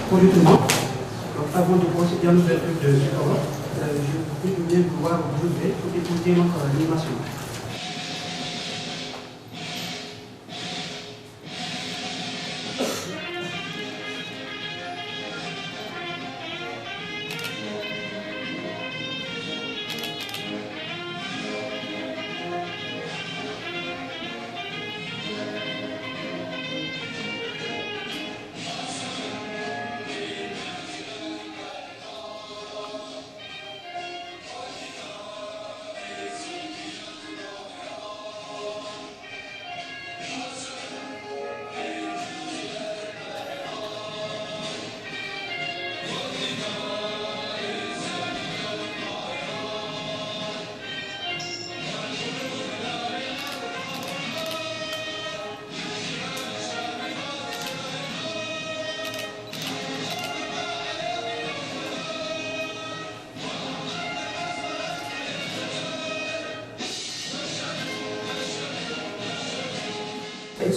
Bonjour tout le monde. Donc, avant de procéder à l'ouverture de ce colloque, je vous prie de bien vouloir vous lever pour écouter notre animation. Elles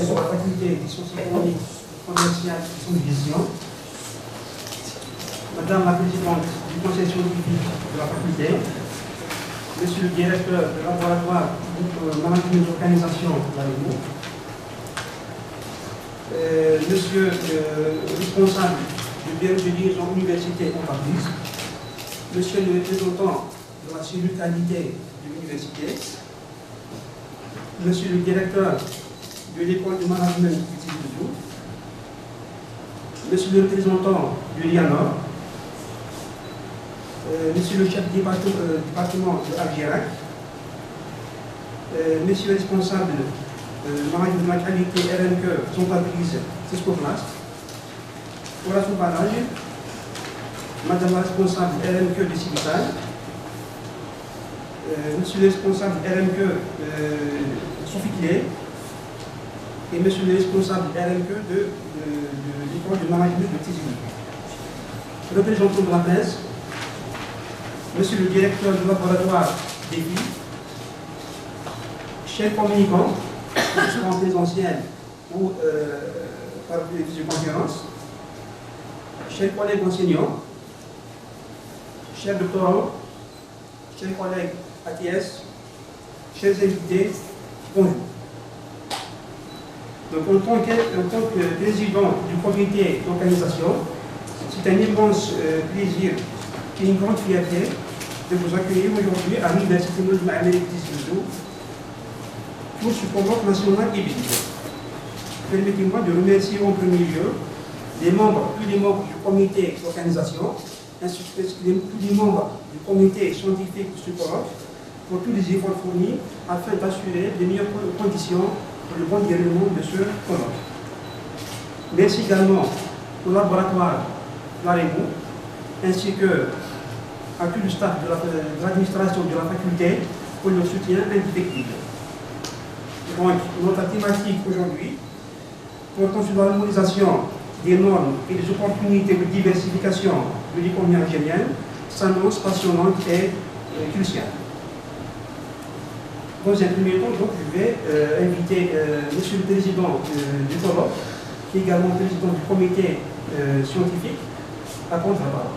sont la faculté des sciences économiques, commerciales et de vision. Madame la présidente du conseil scientifique de la faculté, monsieur le directeur du laboratoire de management d'organisation de la réunion, monsieur le responsable du bureau de liaison université en Paris, monsieur le représentant de la cellule qualité de l'université, monsieur le directeur de l'école de management du Tizi-Ouzou, monsieur le représentant de l'IANOR, monsieur le chef du département de Algérie, monsieur le responsable management de la qualité RNQ, son entreprise Ciscoplast, Horace Banage, madame la responsable RNQ de Civital, monsieur le responsable RNQ Sophie Clé, et monsieur le responsable RNQ de l'école de management de Tizi-Ouzou. Représentant de la presse, monsieur le directeur du laboratoire d'EPI, chers communicants, soit en présentiel ou par visioconférence, chers collègues enseignants, chers doctorants, chers collègues ATS, chers invités, bonjour. Donc, en tant que président du comité d'organisation, c'est un immense plaisir et une grande fierté de vous accueillir aujourd'hui à l'Université Moulay Tizi-Ouzou pour ce colloque national hybride. Permettez-moi de remercier en premier lieu tous les membres du comité d'organisation, ainsi que tous les membres du comité scientifique de ce colloque pour tous les efforts fournis afin d'assurer les meilleures conditions pour le bon déroulement de ce colloque. Merci également au laboratoire Larémou, ainsi que à tout le staff de l'administration de la faculté pour leur soutien indéfectible. Donc, notre thématique aujourd'hui, portant sur l'harmonisation des normes et des opportunités de diversification de l'économie algérienne, s'annonce passionnante et cruciale. Dans un premier temps, donc, je vais inviter monsieur le président du colloque, qui est également président du comité scientifique, à prendre la parole.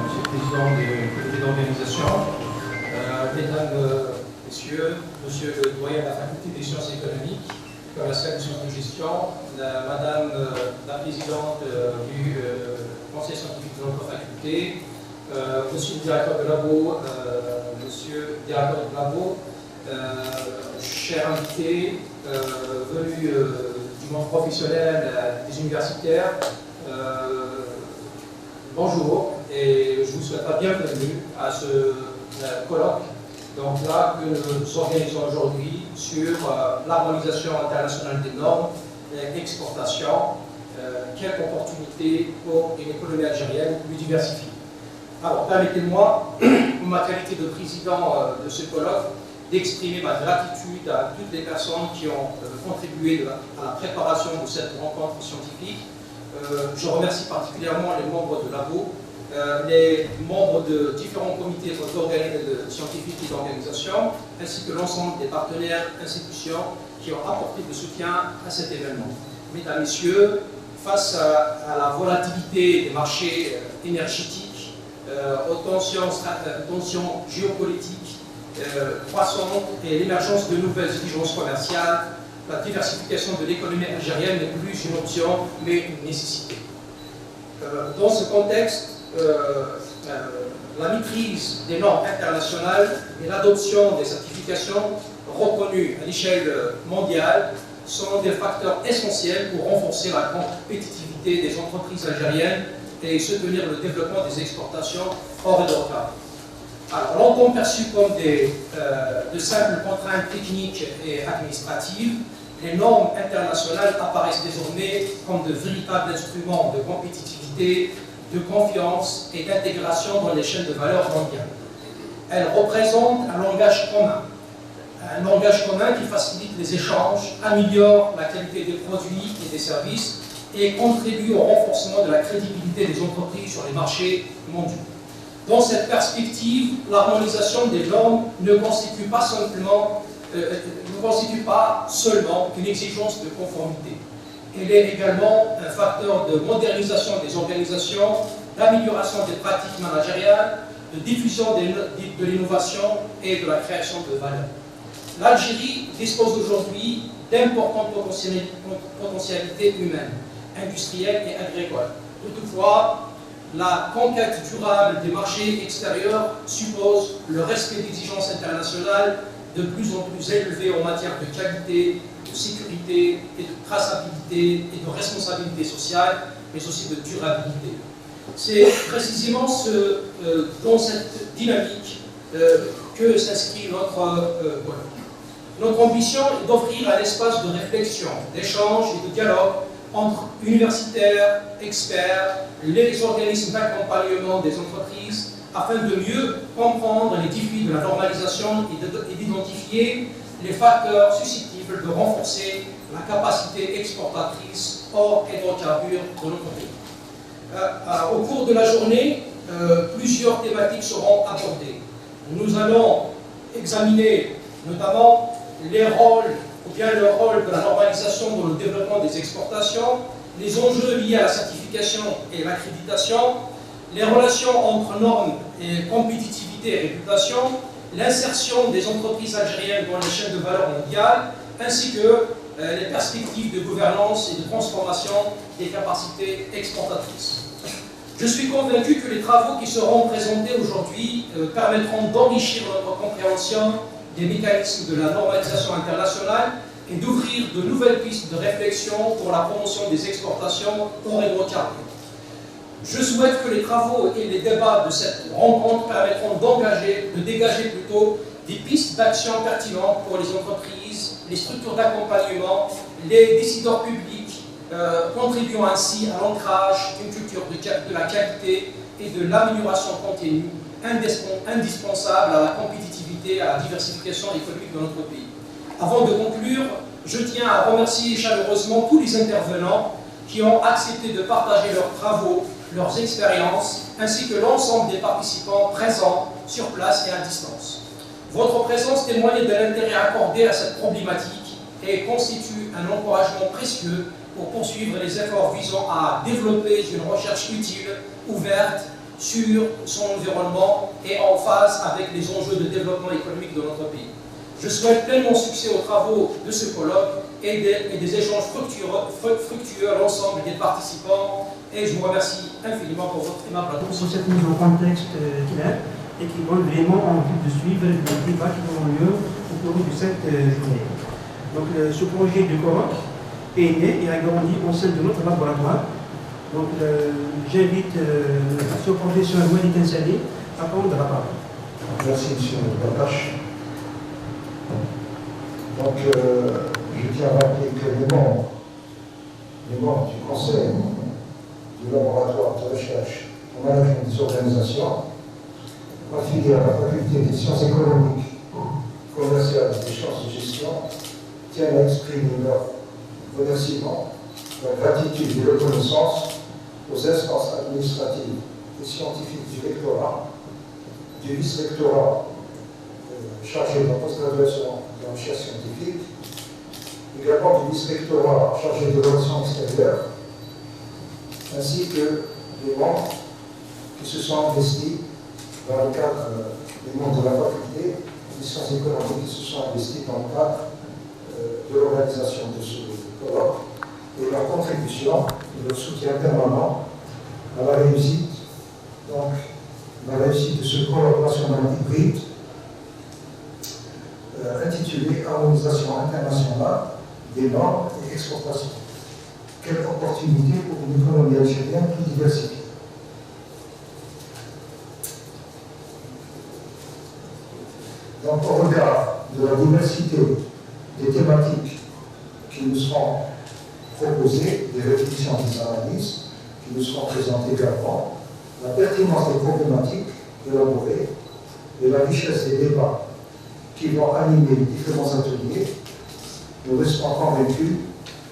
Monsieur le président du comité d'organisation, mesdames, messieurs, monsieur le doyen de la faculté des sciences économiques, commerciales et sciences de gestion, madame la présidente du conseil scientifique de notre faculté, monsieur le directeur de labo, monsieur le directeur de labo, chers invités, venus du monde professionnel des universitaires, bonjour et je vous souhaite la bienvenue à ce colloque donc là, que nous organisons aujourd'hui sur l'harmonisation internationale des normes et l'exportation. Quelle opportunité pour une économie algérienne plus diversifiée. Alors permettez-moi, pour ma qualité de président de ce colloque, d'exprimer ma gratitude à toutes les personnes qui ont contribué à la préparation de cette rencontre scientifique. Je remercie particulièrement les membres de l'ABO, les membres de différents comités scientifiques et d'organisation, ainsi que l'ensemble des partenaires institutions qui ont apporté de soutien à cet événement. Mesdames, Messieurs, face à la volatilité des marchés énergétiques, aux tensions géopolitiques croissantes et l'émergence de nouvelles exigences commerciales, la diversification de l'économie algérienne n'est plus une option, mais une nécessité. Dans ce contexte, la maîtrise des normes internationales et l'adoption des certifications reconnues à l'échelle mondiale sont des facteurs essentiels pour renforcer la compétitivité des entreprises algériennes et soutenir le développement des exportations hors d'Europe. Alors, longtemps perçues comme de simples contraintes techniques et administratives, les normes internationales apparaissent désormais comme de véritables instruments de compétitivité, de confiance et d'intégration dans les chaînes de valeur mondiales. Elles représentent un langage commun qui facilite les échanges, améliore la qualité des produits et des services et contribue au renforcement de la crédibilité des entreprises sur les marchés mondiaux. Dans cette perspective, l'harmonisation des normes ne constitue pas seulement une exigence de conformité. Elle est également un facteur de modernisation des organisations, d'amélioration des pratiques managériales, de diffusion de l'innovation et de la création de valeur. L'Algérie dispose aujourd'hui d'importantes potentialités humaines, industrielles et agricoles. Toutefois, la conquête durable des marchés extérieurs suppose le respect d'exigences internationales de plus en plus élevées en matière de qualité, de sécurité et de traçabilité et de responsabilité sociale, mais aussi de durabilité. C'est précisément dans cette dynamique que s'inscrit notre colloque. Notre ambition est d'offrir un espace de réflexion, d'échange et de dialogue entre universitaires, experts, les organismes d'accompagnement des entreprises, afin de mieux comprendre les défis de la normalisation et d'identifier les facteurs susceptibles de renforcer la capacité exportatrice hors hydrocarbures de notre pays. Au cours de la journée, plusieurs thématiques seront abordées. Nous allons examiner notamment le rôle de la normalisation dans le développement des exportations, les enjeux liés à la certification et l'accréditation, les relations entre normes et compétitivité et réputation, l'insertion des entreprises algériennes dans les chaînes de valeur mondiales, ainsi que les perspectives de gouvernance et de transformation des capacités exportatrices. Je suis convaincu que les travaux qui seront présentés aujourd'hui permettront d'enrichir notre compréhension des mécanismes de la normalisation internationale et d'ouvrir de nouvelles pistes de réflexion pour la promotion des exportations hors hydrocarbures. Je souhaite que les travaux et les débats de cette rencontre permettront de dégager des pistes d'action pertinentes pour les entreprises, les structures d'accompagnement, les décideurs publics, contribuant ainsi à l'ancrage d'une culture de la qualité et de l'amélioration continue, indispensable à la compétitivité et à la diversification économique de notre pays. Avant de conclure, je tiens à remercier chaleureusement tous les intervenants qui ont accepté de partager leurs travaux, leurs expériences, ainsi que l'ensemble des participants présents sur place et à distance. Votre présence témoigne de l'intérêt accordé à cette problématique et constitue un encouragement précieux pour poursuivre les efforts visant à développer une recherche utile, ouverte, sur son environnement et en phase avec les enjeux de développement économique de notre pays. Je souhaite pleinement succès aux travaux de ce colloque et des échanges fructueux à l'ensemble des participants, et je vous remercie infiniment pour votre aimable attention. Pour cette mise en contexte clair et qui donne vraiment envie de suivre les débats qui auront lieu au cours de cette journée. Donc ce projet de colloque est né et a grandi au sein de notre laboratoire. Donc j'invite ce professeur Walid Ensali à prendre la parole. Merci M. Bakache. Donc je tiens à rappeler que les membres du conseil du laboratoire de recherche au management des organisations affiliés à la faculté des sciences économiques, commerciales et des sciences de gestion tiennent à exprimer leur remerciement, leur gratitude et reconnaissance aux instances administratives et scientifiques du rectorat, du vice-rectorat chargé de la post-graduation de la recherche scientifique, également du vice-rectorat chargé de relations extérieures, ainsi que les membres qui se sont investis dans le cadre des membres de la faculté des sciences économiques qui se sont investis dans le cadre de l'organisation de ce colloque et leur contribution et leur soutien permanent à la réussite, donc la réussite de ce colloque national hybride intitulé Harmonisation internationale des normes et exportations. Quelle opportunité pour une économie algérienne plus diversifiée. Donc, au regard de la diversité des thématiques qui nous seront proposées, des réflexions, des analyses qui nous seront présentées également, la pertinence des problématiques élaborées et la richesse des débats qui vont animer les différents ateliers, nous restons convaincus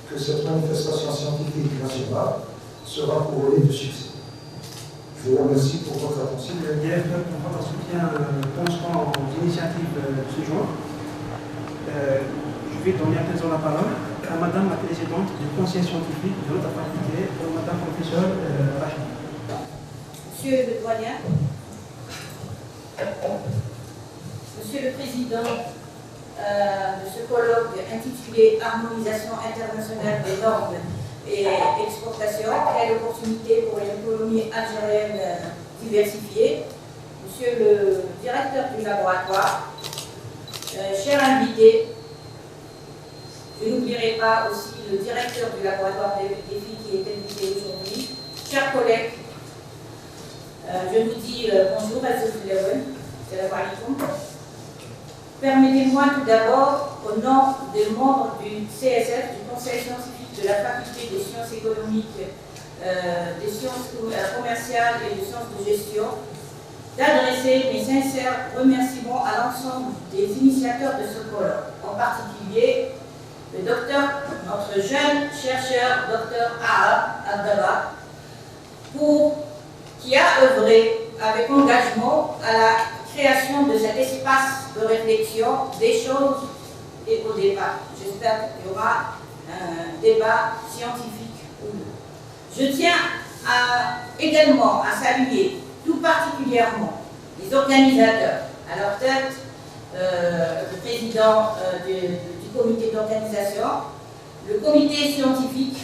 que cette manifestation scientifique nationale sera couronnée de succès. Je vous remercie pour votre attention. Le directeur pour votre soutien constant aux initiatives de ce genre. Je vais donner à présent la parole à Madame la Présidente du Conseil scientifique de notre faculté, Madame Professeur Rachid. Monsieur le doyen, Monsieur le Président de ce colloque intitulé Harmonisation internationale des normes et exportation, quelle opportunité pour une économie algérienne diversifiée. Monsieur le directeur du laboratoire, chers invités, je n'oublierai pas aussi le directeur du laboratoire des défis qui est invité aujourd'hui, chers collègues, je vous dis bonjour à tous les salam alaikum. Permettez-moi tout d'abord, au nom des membres du CSF, du Conseil scientifique de la Faculté des sciences économiques, des sciences commerciales et des sciences de gestion, d'adresser mes sincères remerciements à l'ensemble des initiateurs de ce colloque, en particulier le docteur, notre jeune chercheur, docteur Aha Abdallah, qui a œuvré avec engagement à la création de cet espace de réflexion, d'échange et au débat. J'espère qu'il y aura un débat scientifique. Je tiens également à saluer tout particulièrement les organisateurs, à leur tête le président du comité d'organisation, le comité scientifique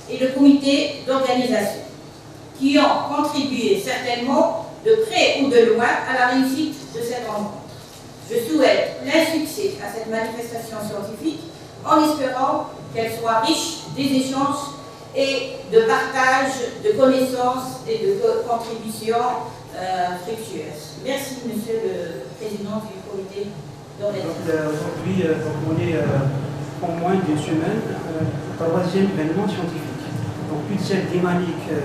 et le comité d'organisation, qui ont contribué certainement de près ou de loin à la réussite de cette rencontre. Je souhaite plein succès à cette manifestation scientifique en espérant qu'elle soit riche des échanges et de partage de connaissances et de contributions fructueuses. Merci, Monsieur le Président du comité d'organisation. Aujourd'hui, on est en moins d'une semaine au troisième événement scientifique. Donc, toute cette dynamique que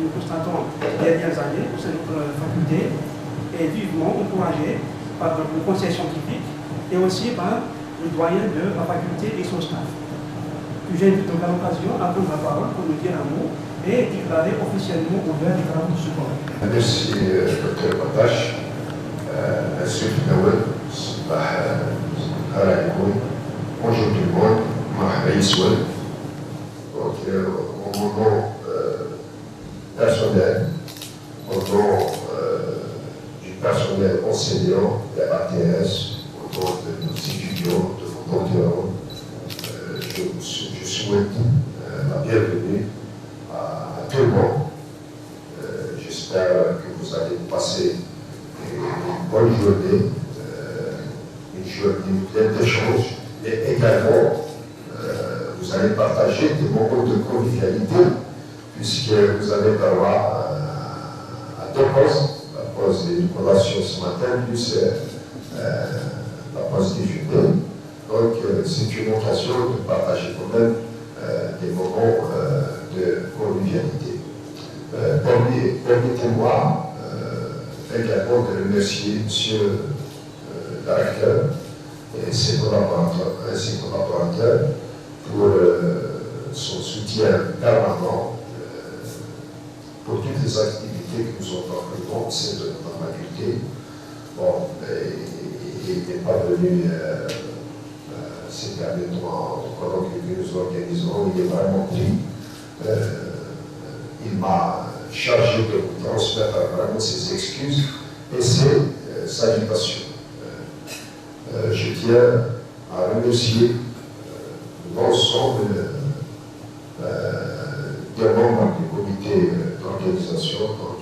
nous constatons les dernières années au sein de notre faculté est vivement encouragée par le conseil scientifique et aussi par le doyen de la faculté et son staff. J'invite donc à l'occasion à prendre la parole pour nous dire un mot et déclarer officiellement ouvert les travaux de ce colloque. Merci, Dr. Batash. Merci, Nawal. Bonjour tout le monde. Marhaba Yiswal. Au nom personnel, au nom du personnel enseignant de l'ATS, au nom de nos étudiants, de nos doctorants, je souhaite la bienvenue à tout le monde. J'espère que vous allez passer une bonne journée, une journée pleine d'échanges, mais également vous allez partager des moments de convivialité, puisque vous allez avoir à deux pauses, la pause d'éducation ce matin, plus la pause déjeuner. Donc, c'est une occasion de partager quand même des moments de convivialité. Permettez-moi également de remercier M. le recteur et ses collaborateurs pour son soutien permanent pour toutes les activités que nous entreprenons au sein de notre faculté. Bon, il n'est pas venu ces derniers mois au colloque que nous organisons, il est vraiment pris. Il m'a chargé de vous transmettre vraiment ses excuses et ses salutations. Je tiens à remercier l'ensemble des membres du comité d'organisation, donc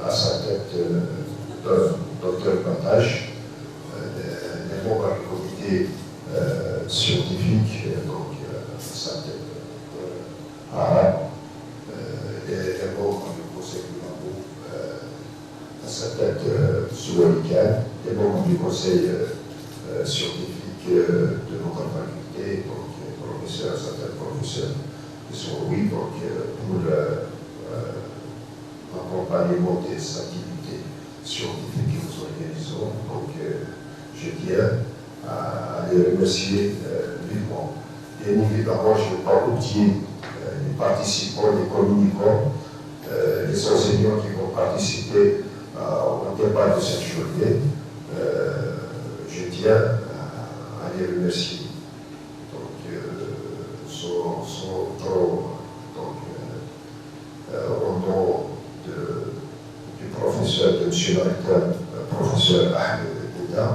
à sa tête Dr Batache, les membres du comité scientifique, donc à sa tête arabe, et les membres du conseil du Mabou, à sa tête soudanien, les membres du conseil scientifique de notre faculté, donc professeur, certains professeurs qui sont donc pour l'accompagnement des activités scientifiques que nous organisons. Donc je tiens à les remercier vivement. Bien évidemment, je ne vais pas oublier les participants, les communicants, les enseignants qui vont participer au débat de cette journée. Je tiens à les remercier. Au nom du professeur, de M. le recteur, professeur Ahmed Bouda,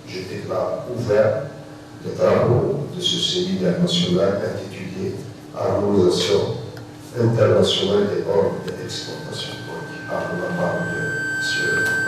je déclare ouvert les travaux de ce séminaire national intitulé Harmonisation internationale des normes d'exportation. Donc, à la parole de M.